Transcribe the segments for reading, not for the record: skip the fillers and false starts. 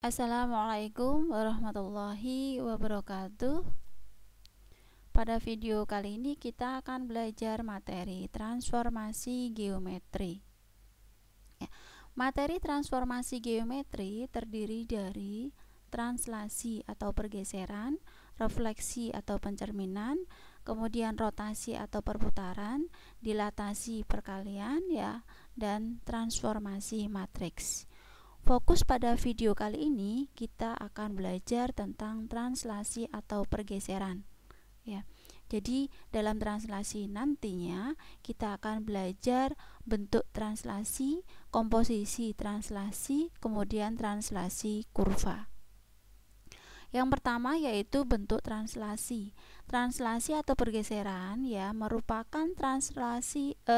Assalamualaikum warahmatullahi wabarakatuh. Pada video kali ini kita akan belajar materi transformasi geometri. Materi transformasi geometri terdiri dari translasi atau pergeseran, refleksi atau pencerminan, kemudian rotasi atau perputaran, dilatasi perkalian dan transformasi matriks. Fokus pada video kali ini kita akan belajar tentang translasi atau pergeseran. Jadi dalam translasi nantinya kita akan belajar bentuk translasi, komposisi translasi, kemudian translasi kurva. Yang pertama yaitu bentuk translasi. Translasi atau pergeseran merupakan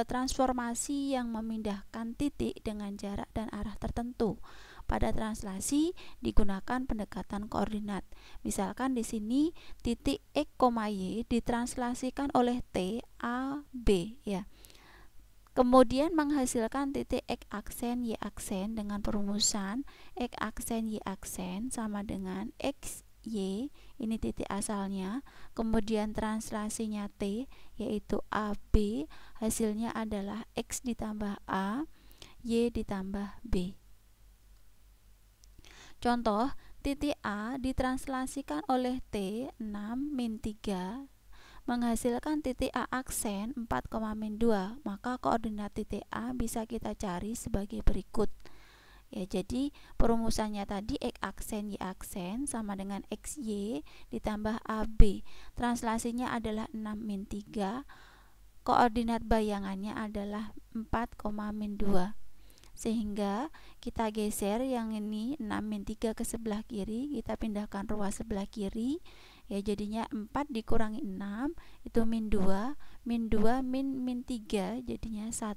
transformasi yang memindahkan titik dengan jarak dan arah tertentu. Pada translasi digunakan pendekatan koordinat. Misalkan di sini titik X, Y ditranslasikan oleh T, A, B Kemudian menghasilkan titik X aksen Y aksen dengan perumusan X aksen Y aksen sama dengan X Y, ini titik asalnya. Kemudian translasinya T yaitu AB, hasilnya adalah X ditambah A, Y ditambah B. Contoh, titik A ditranslasikan oleh T 6 min 3 menghasilkan titik A aksen 4, min 2, maka koordinat titik A bisa kita cari sebagai berikut. Jadi perumusannya tadi X aksen Y aksen sama dengan XY ditambah AB. Translasinya adalah 6 min 3. Koordinat bayangannya adalah 4, min 2. Sehingga kita geser yang ini 6 min 3 ke sebelah kiri, kita pindahkan ruas sebelah kiri. Jadinya 4 dikurangi 6 itu min 2, min 2 min 3 jadinya 1.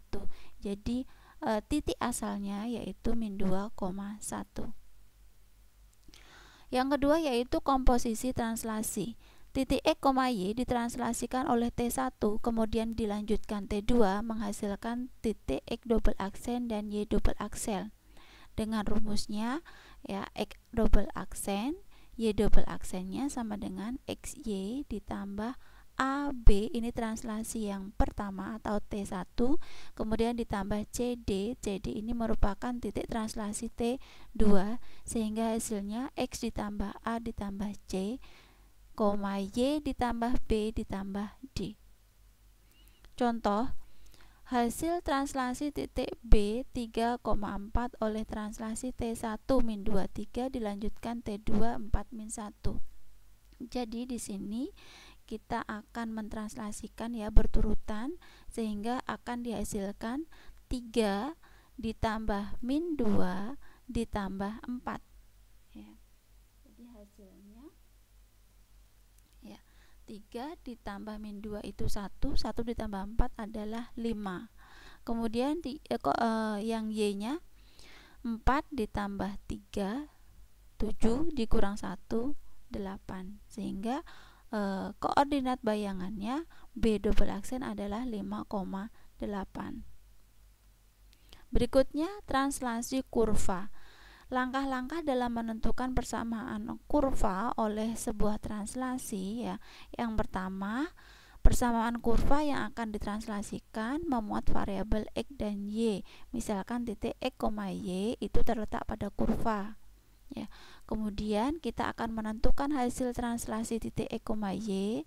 Jadi titik asalnya yaitu min 2,1. Yang kedua yaitu komposisi translasi. Titik X, Y ditranslasikan oleh T1 kemudian dilanjutkan T2 menghasilkan titik X double aksen dan Y double aksen. Dengan rumusnya X double aksen, Y double aksennya sama dengan XY ditambah AB, ini translasi yang pertama atau T1, kemudian ditambah CD. CD ini merupakan titik translasi T2 sehingga hasilnya X ditambah A ditambah C, Y ditambah B ditambah D. Contoh, hasil translasi titik B 3,4 oleh translasi T1 min 23 dilanjutkan T2 4 min 1. Jadi di sini kita akan mentranslasikan berturutan sehingga akan dihasilkan 3 ditambah min 2 ditambah 4. Jadi hasilnya 3 ditambah min 2 itu 1, 1 ditambah 4 adalah 5. Kemudian yang Y-nya 4 ditambah 3, 7 dikurang 1, 8. Sehingga koordinat bayangannya B double aksen adalah 5,8. Berikutnya translasi kurva. Langkah-langkah dalam menentukan persamaan kurva oleh sebuah translasi Yang pertama, persamaan kurva yang akan ditranslasikan memuat variabel X dan Y. Misalkan titik X, Y itu terletak pada kurva. Kemudian kita akan menentukan hasil translasi titik X, Y.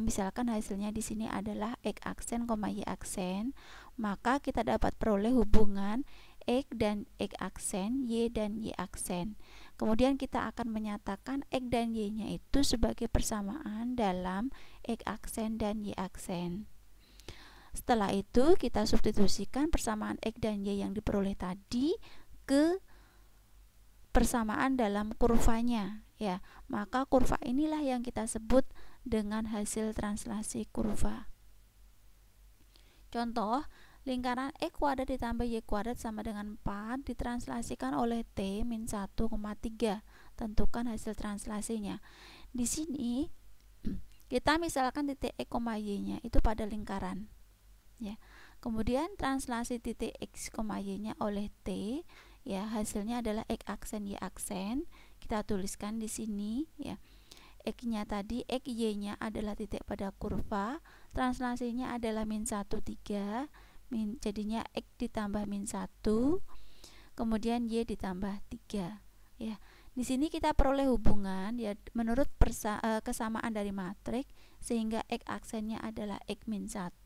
Misalkan hasilnya di sini adalah X aksen, Y aksen, maka kita dapat peroleh hubungan X dan X aksen, Y dan Y aksen. Kemudian kita akan menyatakan X dan Y-nya itu sebagai persamaan dalam X aksen dan Y aksen. Setelah itu kita substitusikan persamaan X dan Y yang diperoleh tadi ke persamaan dalam kurvanya maka kurva inilah yang kita sebut dengan hasil translasi kurva. Contoh, lingkaran X kuadrat ditambah Y kuadrat sama dengan 4 ditranslasikan oleh T min 1,3. Tentukan hasil translasinya. Di sini kita misalkan titik X, Y-nya itu pada lingkaran. Kemudian translasi titik X, Y-nya oleh T hasilnya adalah X aksen Y aksen kita tuliskan di sini ya. X-nya tadi, X Y-nya adalah titik pada kurva, translasinya adalah min 1, 3, jadinya X ditambah min 1, kemudian Y ditambah 3 ya. Di sini kita peroleh hubungan ya menurut kesamaan dari matriks, sehingga X aksennya adalah X min 1,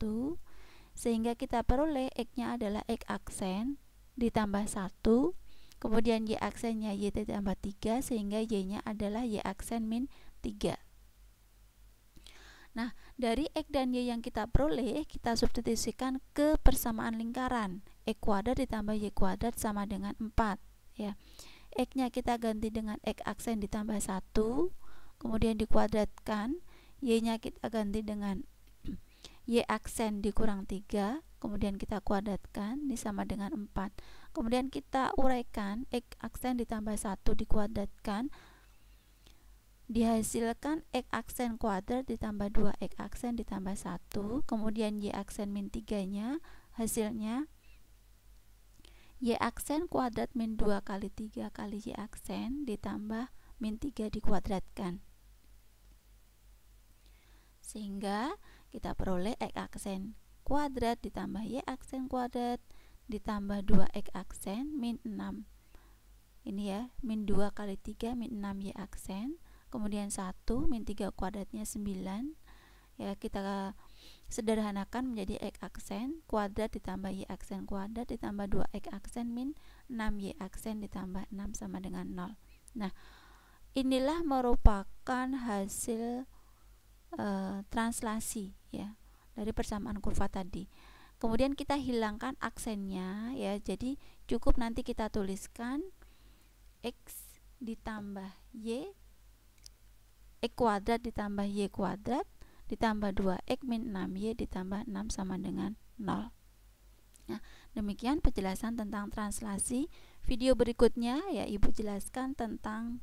sehingga kita peroleh X-nya adalah X aksen ditambah 1, kemudian Y aksennya Y ditambah 3, sehingga Y-nya adalah Y aksen min 3. Nah, dari X dan Y yang kita peroleh, kita substitusikan ke persamaan lingkaran. X kuadrat ditambah Y kuadrat sama dengan 4 ya. X-nya kita ganti dengan X aksen ditambah 1, kemudian dikuadratkan. Y-nya kita ganti dengan Y aksen dikurang 3, kemudian kita kuadratkan, ini sama dengan 4. Kemudian kita uraikan, X aksen ditambah 1 dikuadratkan, dihasilkan X aksen kuadrat ditambah 2 X aksen ditambah 1, kemudian Y aksen min 3 nya hasilnya Y aksen kuadrat min 2 kali 3 kali Y aksen ditambah min 3 dikuadratkan, sehingga kita peroleh X aksen kuadrat ditambah Y aksen kuadrat ditambah 2 X aksen min 6. Ini ya, min 2 kali 3 min 6 Y aksen, kemudian 1 min 3 kuadratnya 9 ya, kita sederhanakan menjadi X aksen kuadrat ditambah Y aksen kuadrat ditambah 2 X aksen min 6 Y aksen ditambah 6 sama dengan 0. Nah, inilah merupakan hasil translasi ya dari persamaan kurva tadi. Kemudian kita hilangkan aksennya ya, jadi cukup nanti kita tuliskan X ditambah Y, X kuadrat ditambah Y kuadrat ditambah 2X min 6Y ditambah 6 sama dengan 0. Nah, demikian penjelasan tentang translasi. Video berikutnya ya Ibu jelaskan tentang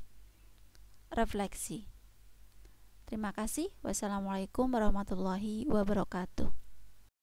refleksi. Terima kasih. Wassalamualaikum warahmatullahi wabarakatuh.